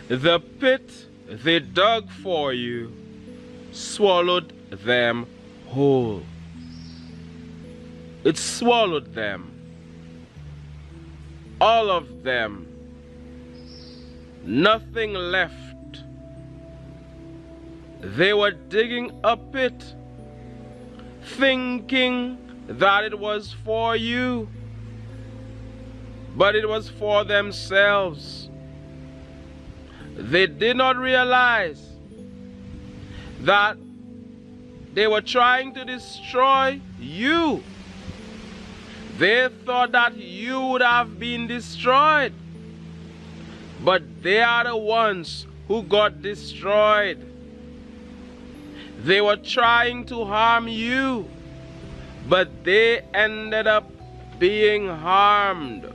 The pit they dug for you swallowed them whole. It swallowed them. All of them. Nothing left. They were digging a pit, thinking that it was for you, but it was for themselves. They did not realize that they were trying to destroy you. They thought that you would have been destroyed, but they are the ones who got destroyed. They were trying to harm you, but they ended up being harmed.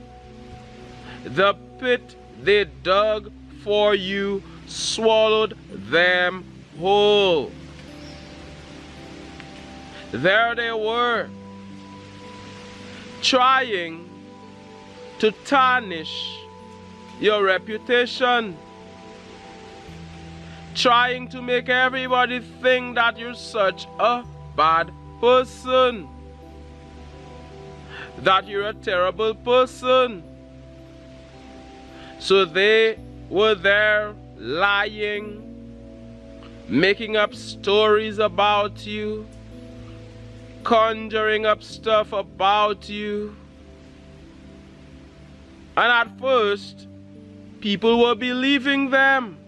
The pit they dug for you swallowed them whole. There they were, trying to tarnish your reputation, trying to make everybody think that you're such a bad person, that you're a terrible person. So they were there lying, making up stories about you, conjuring up stuff about you. And at first, people were believing them.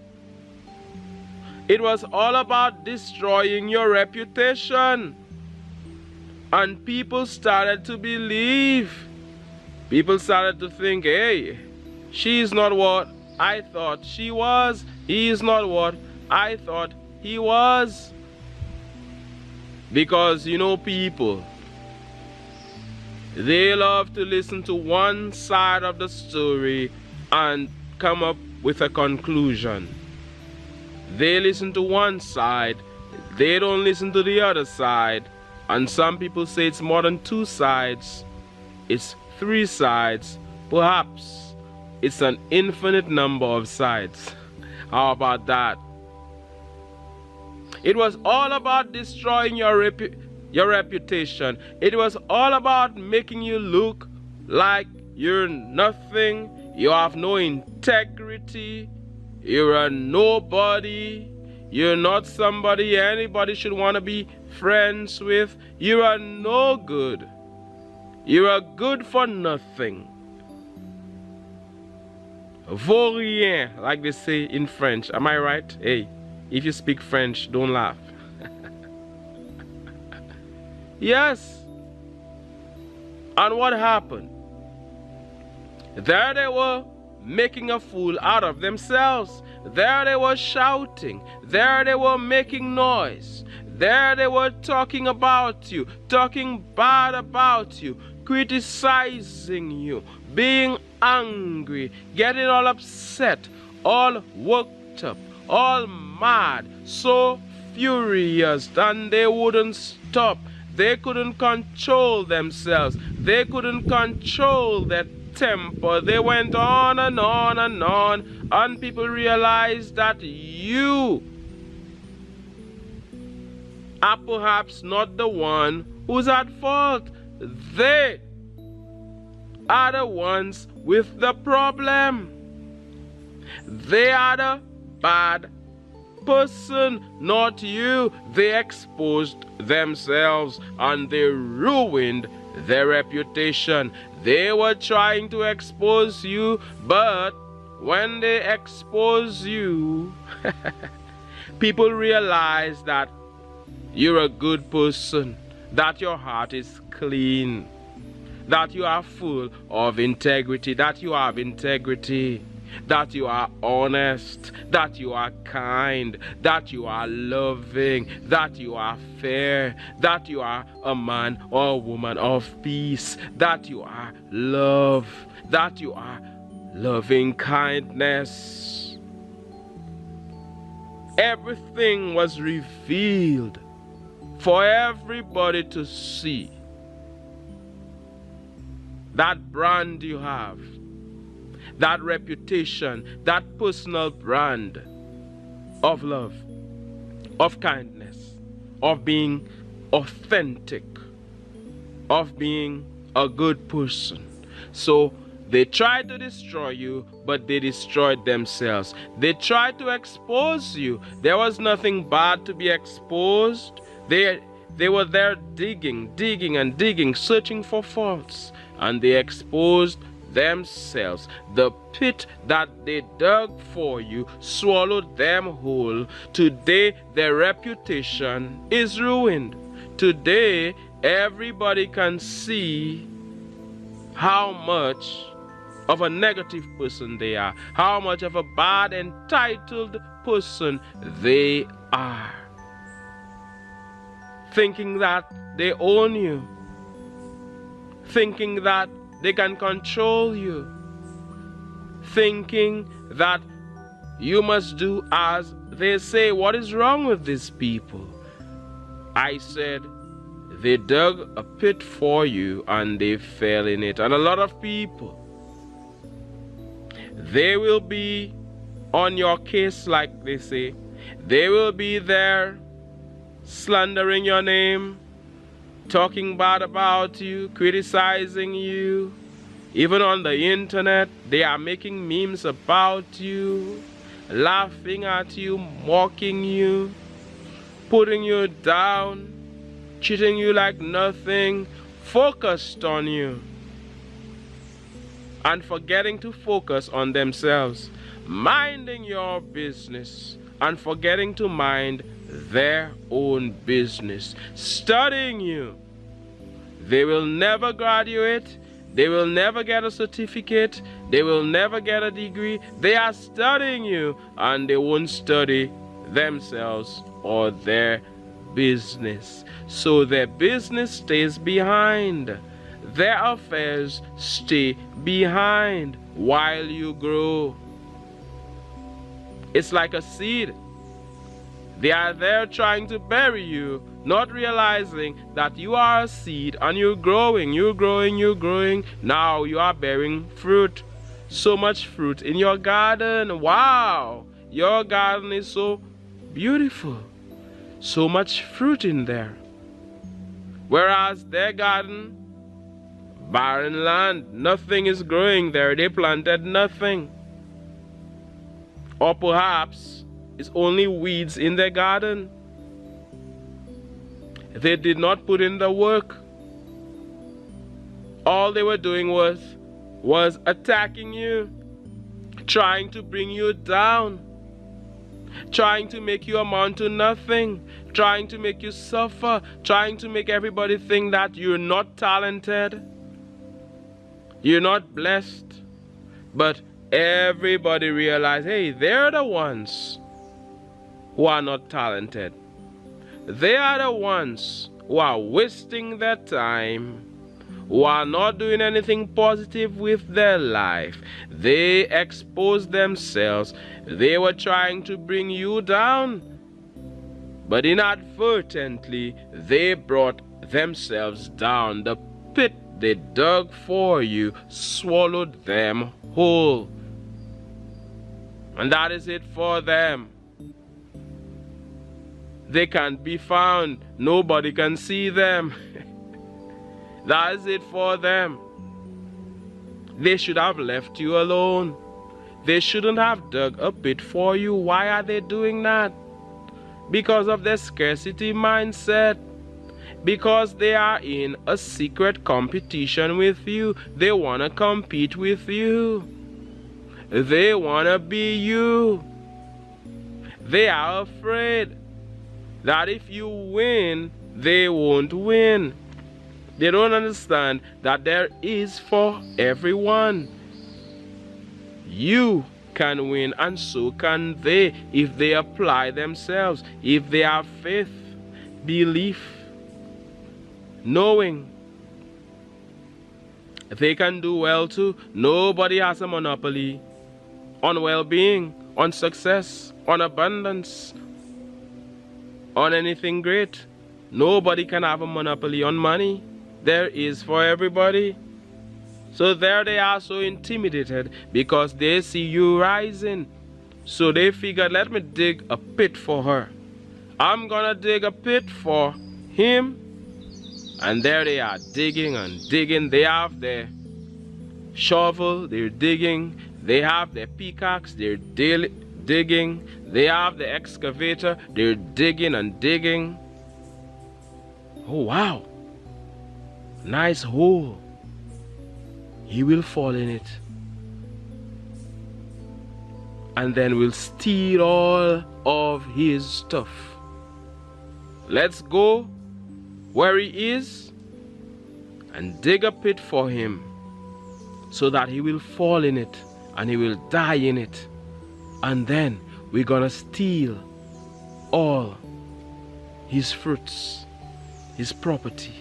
It was all about destroying your reputation. And people started to believe. People started to think, hey, she's not what I thought she was. He is not what I thought he was. Because, you know, people, they love to listen to one side of the story and come up with a conclusion. They listen to one side, they don't listen to the other side. And some people say it's more than two sides, it's three sides, perhaps it's an infinite number of sides. How about that? It was all about destroying your reputation. It was all about making you look like you're nothing, you have no integrity, you're a nobody, you're not somebody anybody should want to be friends with, you are no good, you are good for nothing. Vaut rien, like they say in French. Am I right? Hey, if you speak French, don't laugh. Yes. And what happened? There they were, making a fool out of themselves. There they were shouting. There they were making noise. There they were talking about you, talking bad about you, criticizing you, being angry, getting all upset, all worked up, all mad, so furious, and they wouldn't stop. They couldn't control themselves. They couldn't control their temper. They went on and on and on, and people realized that you are perhaps not the one who's at fault. They are the ones with the problem. They are the bad person, not you. They exposed themselves and they ruined their reputation. They were trying to expose you, but when they expose you, people realize that you're a good person, that your heart is clean, that you are full of integrity, that you have integrity, that you are honest, that you are kind, that you are loving, that you are fair, that you are a man or a woman of peace, that you are love, that you are loving kindness. Everything was revealed for everybody to see. That brand you have, that reputation, that personal brand of love, of kindness, of being authentic, of being a good person. So they tried to destroy you, but they destroyed themselves. They tried to expose you. There was nothing bad to be exposed. They were there digging, searching for faults, and they exposed themselves. The pit that they dug for you swallowed them whole. Today their reputation is ruined. Today everybody can see how much of a negative person they are, how much of a bad, entitled person they are, thinking that they own you, thinking that they can control you, thinking that you must do as they say. What is wrong with these people? I said, they dug a pit for you and they fell in it. And a lot of people, they will be on your case, like they say. They will be there slandering your name, talking bad about you, criticizing you. Even on the internet, they are making memes about you, laughing at you, mocking you, putting you down, treating you like nothing, focused on you, and forgetting to focus on themselves, minding your business and forgetting to mind their own business, studying you. They will never graduate. They will never get a certificate. They will never get a degree. They are studying you, and they won't study themselves or their business. So their business stays behind. Their affairs stay behind while you grow. It's like a seed. They are there trying to bury you, not realizing that you are a seed and you're growing, you're growing, you're growing. Now you are bearing fruit. So much fruit in your garden. Wow! Your garden is so beautiful. So much fruit in there. Whereas their garden, barren land, nothing is growing there. They planted nothing. Or perhaps it's only weeds in their garden. They did not put in the work. All they were doing was attacking you, trying to bring you down, trying to make you amount to nothing, trying to make you suffer, trying to make everybody think that you're not talented, you're not blessed. But everybody realized, hey, they're the ones who are not talented. They are the ones who are wasting their time, who are not doing anything positive with their life. They exposed themselves. They were trying to bring you down, but inadvertently they brought themselves down. The pit they dug for you swallowed them whole. And that is it for them. They can't be found. Nobody can see them. That is it for them. They should have left you alone. They shouldn't have dug a pit for you. Why are they doing that? Because of their scarcity mindset. Because they are in a secret competition with you. They want to compete with you. They want to be you. They are afraid that if you win, they won't win. They don't understand that there is for everyone. You can win, and so can they, if they apply themselves, if they have faith, belief, knowing they can do well too. Nobody has a monopoly on well-being, on success, on abundance, on anything great. Nobody can have a monopoly on money. There is for everybody. So there they are, so intimidated because they see you rising. So they figured, let me dig a pit for her. I'm gonna dig a pit for him. And there they are, digging and digging. They have their shovel, they're digging. They have their pickaxe, they're digging. They have the excavator, they're digging and digging. Oh wow, nice hole. He will fall in it, and then we'll steal all of his stuff. Let's go where he is and dig a pit for him, so that he will fall in it and he will die in it. And then we're gonna steal all his fruits, his property,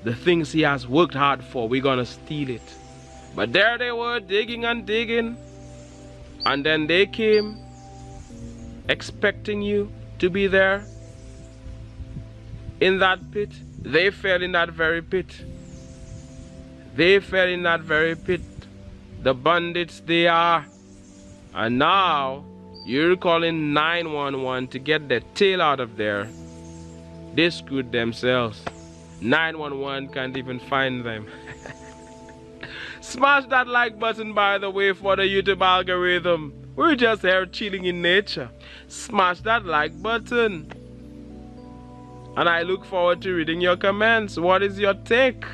the things he has worked hard for. We're gonna steal it. But there they were, digging and digging. And then they came expecting you to be there in that pit. They fell in that very pit. They fell in that very pit. The bandits they are. And now you're calling 911 to get their tail out of there. They screwed themselves. 911 can't even find them. Smash that like button, by the way, for the YouTube algorithm. We're just here chilling in nature. Smash that like button. And I look forward to reading your comments. What is your take?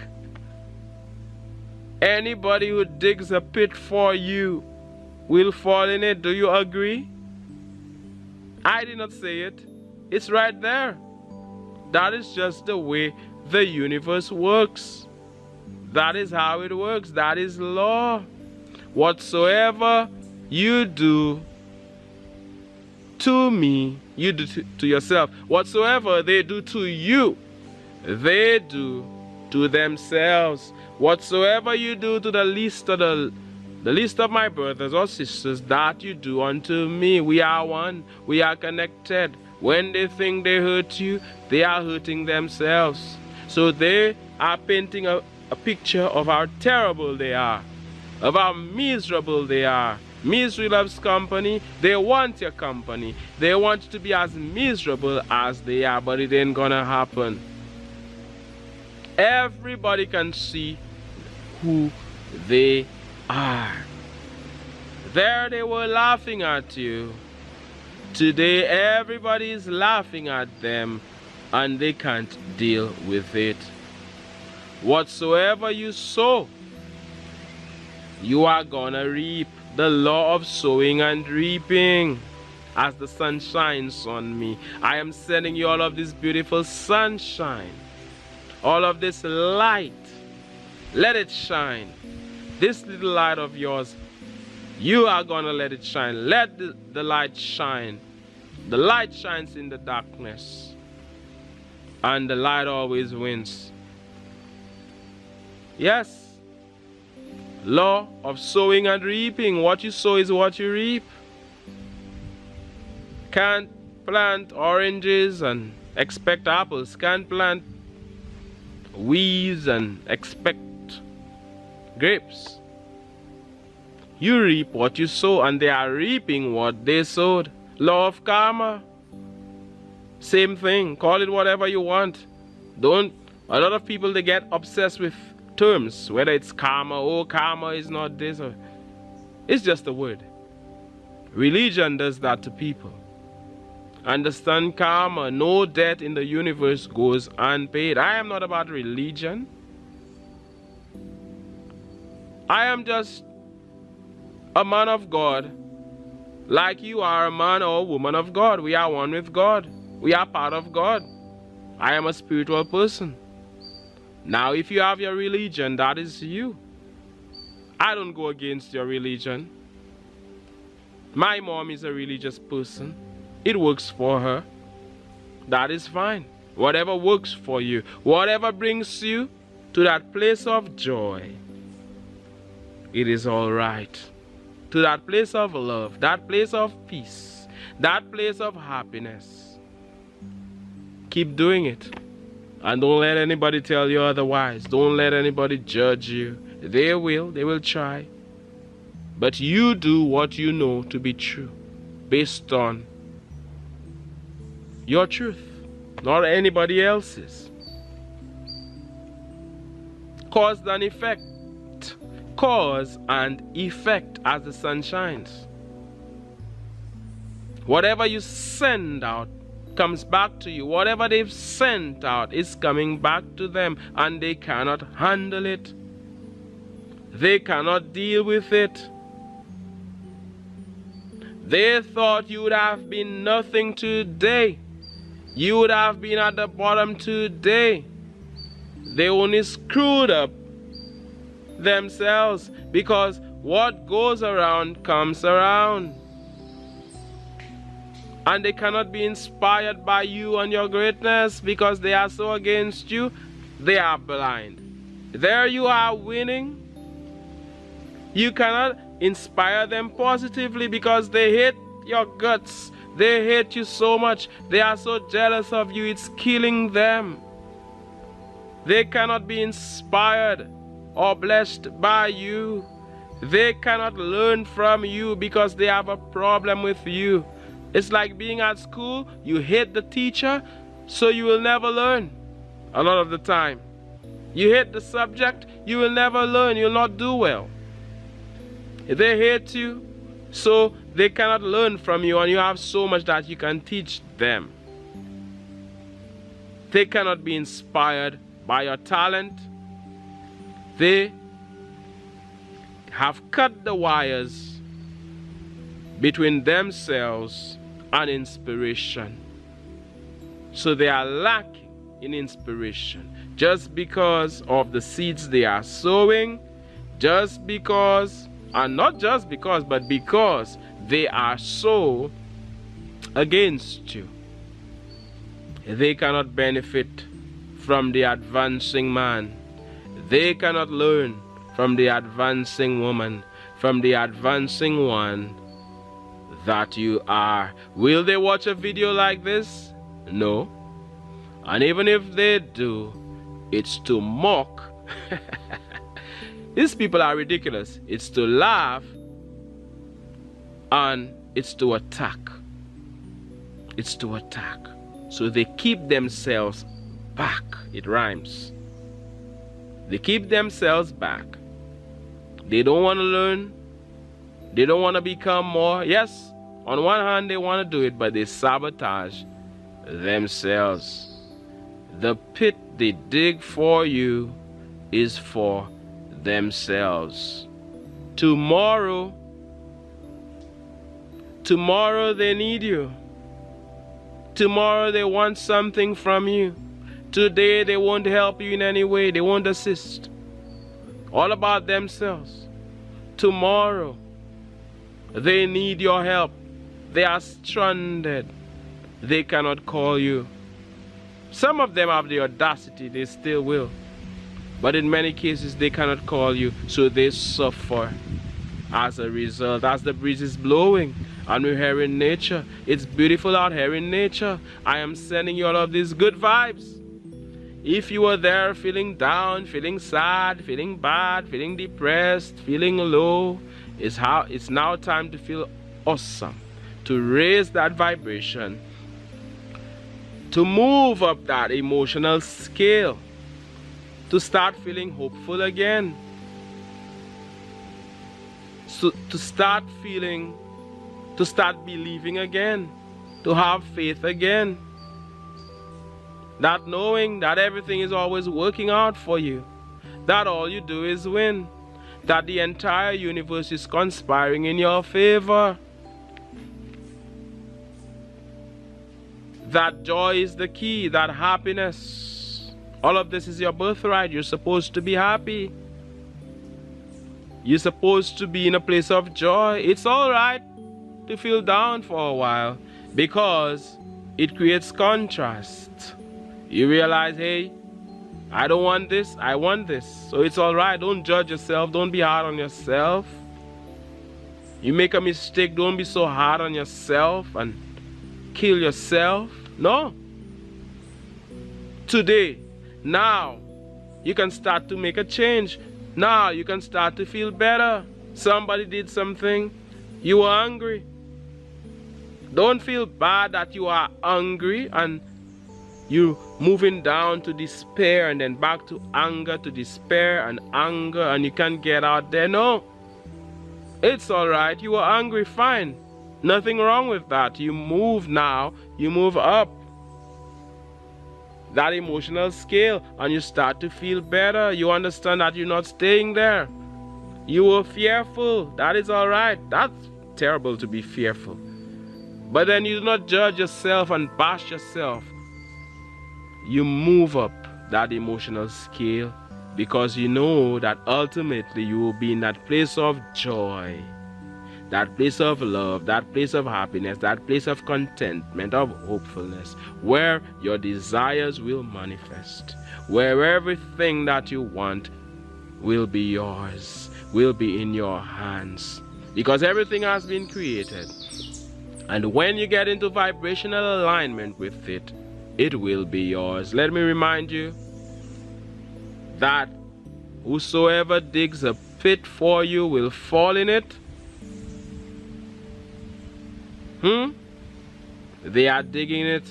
Anybody who digs a pit for you will fall in it. Do you agree? I did not say it. It's right there. That is just the way the universe works. That is how it works. That is law. Whatsoever you do to me, you do to yourself. Whatsoever they do to you, they do to themselves. Whatsoever you do to the least of my brothers or sisters, that you do unto me. We are one. We are connected. When they think they hurt you, they are hurting themselves. So they are painting a picture of how terrible they are, of how miserable they are. Misery loves company. They want your company. They want you to be as miserable as they are, but it ain't gonna happen. Everybody can see who they are. There they were laughing at you. Today everybody is laughing at them, and they can't deal with it. Whatsoever you sow, you are gonna reap. The law of sowing and reaping. As the sun shines on me, I am sending you all of this beautiful sunshine, all of this light. Let it shine. This little light of yours, you are gonna let it shine. Let the light shine. The light shines in the darkness, and the light always wins. Yes. Law of sowing and reaping. What you sow is what you reap. Can't plant oranges and expect apples. Can't plant weeds and expect grapes. You reap what you sow, and they are reaping what they sowed. Law of karma. Same thing. Call it whatever you want. A lot of people, they get obsessed with terms, whether it's karma. Oh, karma is not this, or it's just a word. Religion does that to people. Understand karma. No debt in the universe goes unpaid. I am not about religion. I am just a man of God, like you are a man or a woman of God. We are one with God. We are part of God. I am a spiritual person. Now, if you have your religion, that is you. I don't go against your religion. My mom is a religious person. It works for her. That is fine. Whatever works for you, whatever brings you to that place of joy, it is all right. To that place of love, that place of peace, that place of happiness. Keep doing it. And don't let anybody tell you otherwise. Don't let anybody judge you. They will try. But you do what you know to be true, based on your truth, not anybody else's. Cause and effect. Cause and effect as the sun shines. Whatever you send out comes back to you. Whatever they've sent out is coming back to them, and they cannot handle it. They cannot deal with it. They thought you would have been nothing today. You would have been at the bottom today. They only screwed up themselves, because what goes around comes around. And they cannot be inspired by you and your greatness, because they are so against you. They are blind. There you are winning. You cannot inspire them positively, because they hate your guts. They hate you so much. They are so jealous of you. It's killing them. They cannot be inspired or blessed by you. They cannot learn from you, because they have a problem with you. It's like being at school. You hate the teacher, so you will never learn a lot of the time. You hate the subject, you will never learn. You'll not do well. They hate you, so they cannot learn from you, and you have so much that you can teach them. They cannot be inspired by your talent. They have cut the wires between themselves and inspiration. So they are lacking in inspiration, just because of the seeds they are sowing, just because, and not just because, but because they are so against you. They cannot benefit from the advancing man. They cannot learn from the advancing woman, from the advancing one that you are. Will they watch a video like this? No. And even if they do, it's to mock. These people are ridiculous. It's to laugh, and it's to attack. It's to attack. So they keep themselves back. It rhymes. They keep themselves back. They don't want to learn. They don't want to become more. Yes, on one hand they want to do it, but they sabotage themselves. The pit they dig for you is for themselves. Tomorrow they need you. Tomorrow they want something from you. Today they won't help you in any way. They won't assist. All about themselves. Tomorrow they need your help. They are stranded. They cannot call you. Some of them have the audacity, they still will. But in many cases they cannot call you, so they suffer as a result. As the breeze is blowing and we're here in nature, it's beautiful out here in nature. I am sending you all of these good vibes. If you are there feeling down, feeling sad, feeling bad, feeling depressed, feeling low, it's now time to feel awesome, to raise that vibration, to move up that emotional scale, to start feeling hopeful again, so to start feeling, to start believing again, to have faith again. Not knowing that everything is always working out for you, that all you do is win, that the entire universe is conspiring in your favor, that joy is the key, that happiness, all of this is your birthright. You're supposed to be happy. You're supposed to be in a place of joy. It's all right to feel down for a while, because it creates contrast. You realize, hey, I don't want this, I want this. So it's all right. Don't judge yourself. Don't be hard on yourself. You make a mistake, don't be so hard on yourself and kill yourself. No. Today, now, you can start to make a change. Now you can start to feel better. Somebody did something, you were angry. Don't feel bad that you are angry and you moving down to despair and then back to anger, to despair and anger, and you can't get out there. No, it's all right. You were angry, fine. Nothing wrong with that. You move now, you move up that emotional scale and you start to feel better. You understand that you're not staying there. You were fearful. That is all right. That's terrible to be fearful. But then you do not judge yourself and bash yourself. You move up that emotional scale because you know that ultimately you will be in that place of joy, that place of love, that place of happiness, that place of contentment, of hopefulness, where your desires will manifest, where everything that you want will be yours, will be in your hands, because everything has been created. And when you get into vibrational alignment with it, it will be yours. Let me remind you that whosoever digs a pit for you will fall in it. They are digging it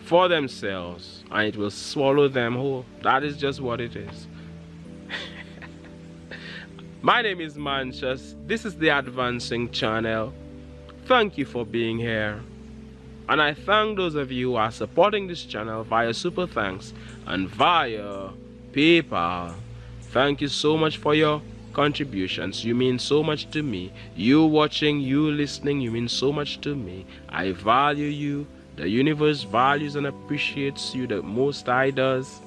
for themselves and it will swallow them whole. That is just what it is. My name is Mantius. This is the Advancing Channel. Thank you for being here. And I thank those of you who are supporting this channel via Super Thanks and via PayPal. Thank you so much for your contributions. You mean so much to me. You watching, you listening, you mean so much to me. I value you. The universe values and appreciates you. The Most High does.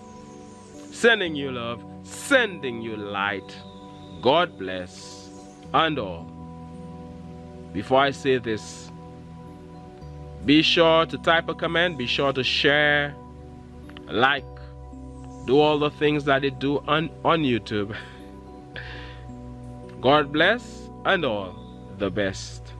Sending you love, sending you light. God bless and all. Before I say this, be sure to type a comment, be sure to share, like, do all the things that they do on YouTube. God bless and all the best.